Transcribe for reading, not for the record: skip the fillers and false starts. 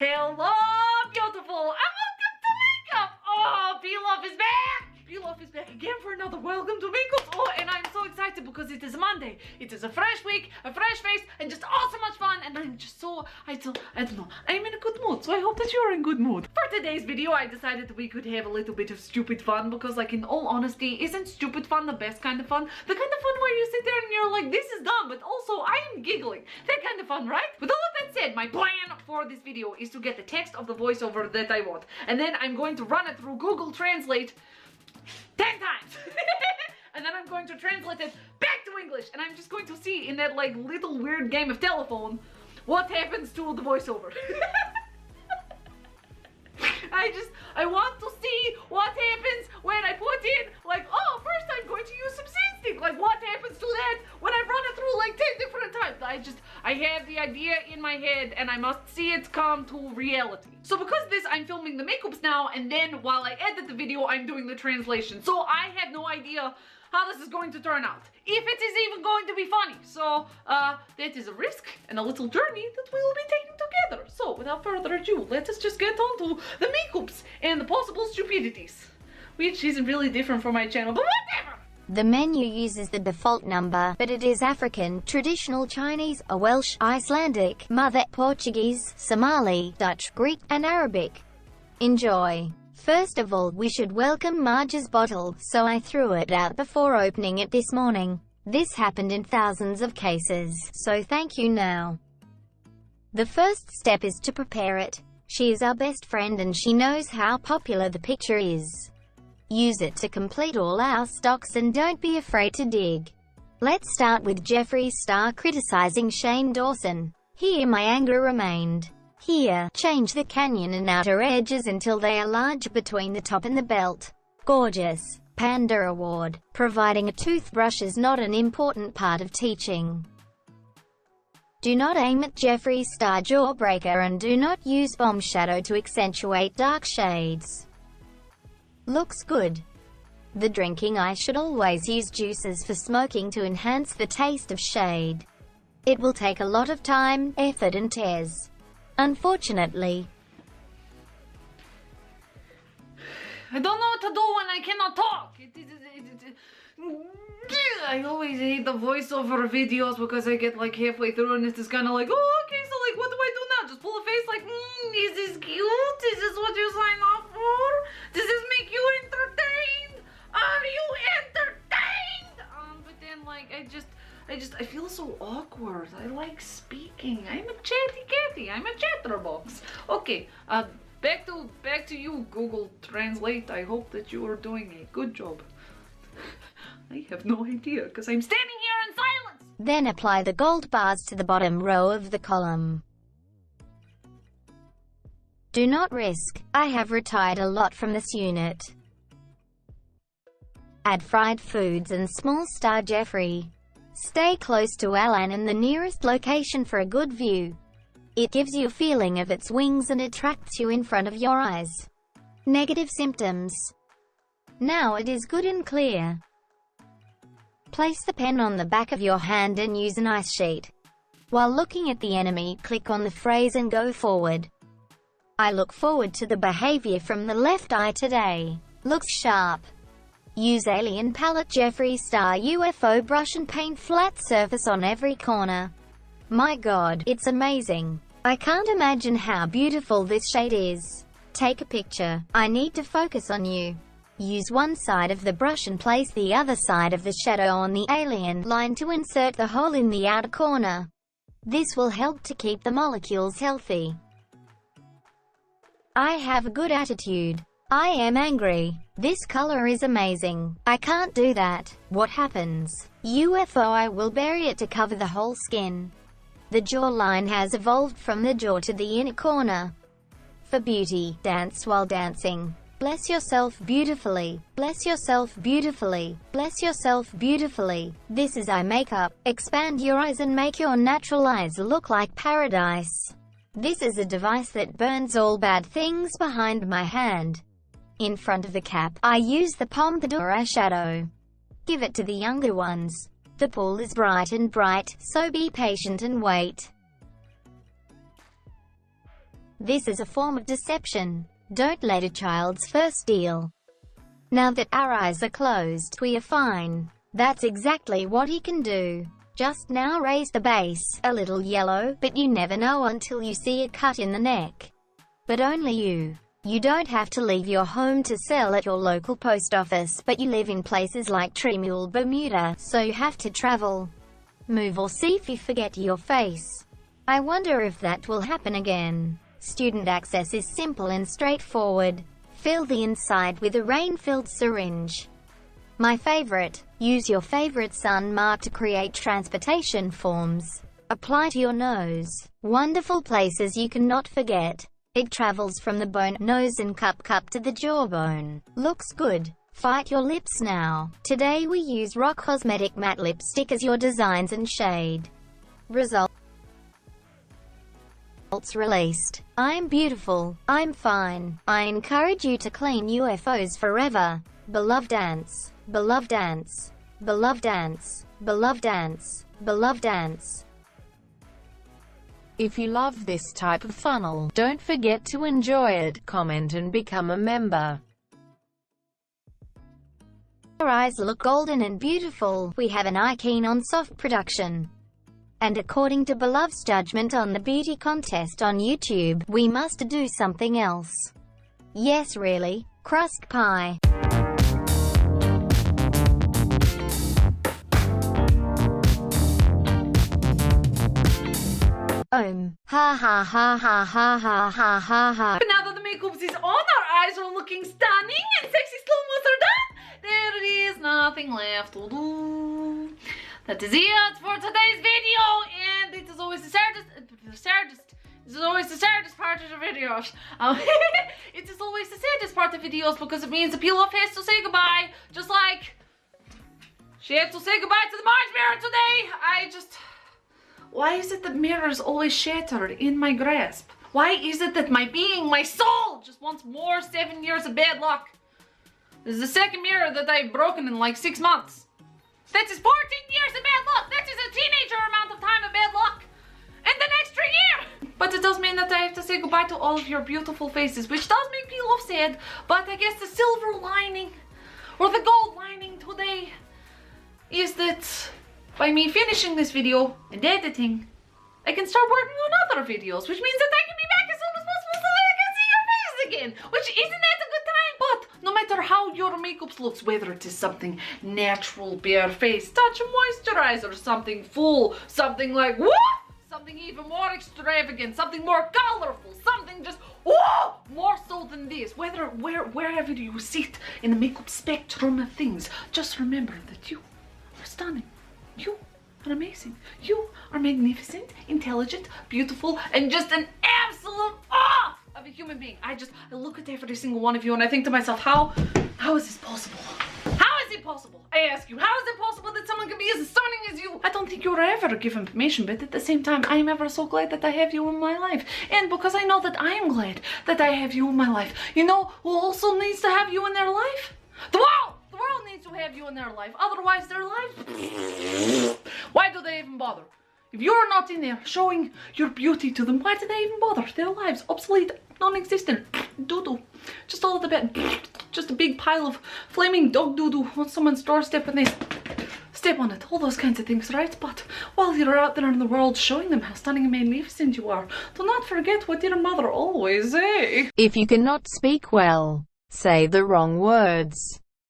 Hello, beautiful, and welcome to Makeup! Oh, Pilaf is back! Pilaf is back again for another Welcome to Makeup. Oh, and I'm so excited because it is Monday. It is a fresh week, a fresh face, and just so much fun. And I'm just so, I don't know, I'm in a good mood. So I hope that you're in good mood. For today's video, I decided that we could have a little bit of stupid fun because, like, in all honesty, isn't stupid fun the best kind of fun? The kind of fun where you sit there and you're like, this is dumb, but also I am giggling. That kind of fun, right? With all of that said, my plan for this video is to get the text of the voiceover that I want. And then I'm going to run it through Google Translate 10 times. And then I'm going to translate it back to English. And I'm just going to see in that, like, little weird game of telephone what happens to the voiceover. I want to see what happens when I put in, like, oh, first I'm going to use some scene stick. Like, what happens to that when I run it through like 10 different times? I have the idea in my head and I must see it come to reality. So because of this, I'm filming the makeups now, and then while I edit the video, I'm doing the translation. So I have no idea how this is going to turn out, if it is even going to be funny. So that is a risk and a little journey that we will be taking together. So without further ado, let us just get on to the makeups and the possible stupidities, which isn't really different from my channel, but whatever. The menu uses the default number, but it is African, traditional Chinese, a Welsh, Icelandic, Mother, Portuguese, Somali, Dutch, Greek, and Arabic. Enjoy. First of all, we should welcome Marge's bottle, so I threw it out before opening it this morning. This happened in thousands of cases, so thank you now. The first step is to prepare it. She is our best friend and she knows how popular the picture is. Use it to complete all our stocks and don't be afraid to dig. Let's start with Jeffree Star criticizing Shane Dawson. Here my anger remained. Here, change the canyon and outer edges until they are large between the top and the belt. Gorgeous. Panda Award. Providing a toothbrush is not an important part of teaching. Do not aim at Jeffree Star jawbreaker and do not use bomb shadow to accentuate dark shades. Looks good. The drinking eye should always use juices for smoking to enhance the taste of shade. It will take a lot of time, effort and tears. Unfortunately. I don't know what to do when I cannot talk. I always hate the voiceover videos because I get like halfway through and it's just kind of like, oh, okay, so like, what do I do now? Just pull a face like, is this cute? Is this what you sign up for? Does this make you entertained? Are you entertained? But then like, I feel so awkward. I like speaking. I'm a chatty catty. I'm a chatterbox. Okay, back to you, Google Translate. I hope that you are doing a good job. I have no idea because I'm standing here in silence. Then apply the gold bars to the bottom row of the column. Do not risk. I have retired a lot from this unit. Add fried foods and small star Jeffree. Stay close to Alan in the nearest location for a good view. It gives you a feeling of its wings and attracts you in front of your eyes. Negative symptoms. Now it is good and clear. Place the pen on the back of your hand and use an ice sheet. While looking at the enemy, click on the phrase and go forward. I look forward to the behavior from the left eye today. Looks sharp. Use alien palette Jeffree Star UFO brush and paint flat surface on every corner. My god, it's amazing. I can't imagine how beautiful this shade is. Take a picture. I need to focus on you. Use one side of the brush and place the other side of the shadow on the alien line to insert the hole in the outer corner. This will help to keep the molecules healthy. I have a good attitude. I am angry. This color is amazing. I can't do that. What happens? UFO, I will bury it to cover the whole skin. The jawline has evolved from the jaw to the inner corner. For beauty, dance while dancing. Bless yourself beautifully. Bless yourself beautifully. Bless yourself beautifully. This is eye makeup. Expand your eyes and make your natural eyes look like paradise. This is a device that burns all bad things behind my hand. In front of the cap, I use the Pompadour eyeshadow. Give it to the younger ones. The pool is bright and bright, so be patient and wait. This is a form of deception. Don't let a child's first steal. Now that our eyes are closed, we are fine. That's exactly what he can do. Just now raise the base, a little yellow, but you never know until you see a cut in the neck. But only you. You don't have to leave your home to sell at your local post office, but you live in places like Tremule, Bermuda, so you have to travel. Move or see if you forget your face. I wonder if that will happen again. Student access is simple and straightforward. Fill the inside with a rain-filled syringe. My favorite. Use your favorite sun mark to create transportation forms. Apply to your nose. Wonderful places you cannot forget. It travels from the bone, nose and cup to the jawbone. Looks good. Fight your lips now. Today we use Rock Cosmetic Matte Lipstick as your designs and shade. Results released. I'm beautiful. I'm fine. I encourage you to clean UFOs forever. Beloved dance. Beloved dance. Beloved dance. Beloved dance. Beloved dance. If you love this type of funnel, don't forget to enjoy it, comment and become a member. Your eyes look golden and beautiful. We have an eye keen on soft production. And according to Beloved's judgment on the beauty contest on YouTube, we must do something else. Yes, really. Crust pie. Ha ha ha ha ha ha ha ha ha. But now that the makeup is on, our eyes are looking stunning and sexy slow-mos are done. There is nothing left to do. That is it for today's video, and it is always the saddest part of the videos. It is always the saddest part of videos because it means the peel-off has to say goodbye, just like she had to say goodbye to the March mirror today. Why is it that mirrors always shatter in my grasp? Why is it that my being, my soul, just wants more 7 years of bad luck? This is the second mirror that I've broken in like 6 months. That is 14 years of bad luck. That is a teenager amount of time of bad luck. And the extra year. But it does mean that I have to say goodbye to all of your beautiful faces, which does make me love sad. But I guess the silver lining, or the gold lining today, is that by me finishing this video and editing, I can start working on other videos, which means that I can be back as soon as possible so I can see your faces again. Which isn't that a good time? But no matter how your makeup looks, whether it is something natural, bare face, touch of moisturizer, something full, something like what? Something even more extravagant, something more colorful, something just whoa, more so than this. Wherever you sit in the makeup spectrum of things, just remember that you are stunning. You are amazing. You are magnificent, intelligent, beautiful, and just an absolute awe of a human being. I look at every single one of you and I think to myself, how is this possible? How is it possible? I ask you, how is it possible that someone can be as stunning as you? I don't think you're ever given permission, but at the same time, I am ever so glad that I have you in my life. And because I know that I am glad that I have you in my life, you know who also needs to have you in their life? The world! The world needs to have you in their life. Otherwise, their life... Why do they even bother? If you're not in there showing your beauty to them, why do they even bother? Their lives, obsolete, non-existent, doo-doo. Just all at the bed. Just a big pile of flaming dog doo-doo on someone's doorstep and they step on it. All those kinds of things, right? But while you're out there in the world showing them how stunning and magnificent you are, do not forget what your mother always say. If you cannot speak well, say the wrong words.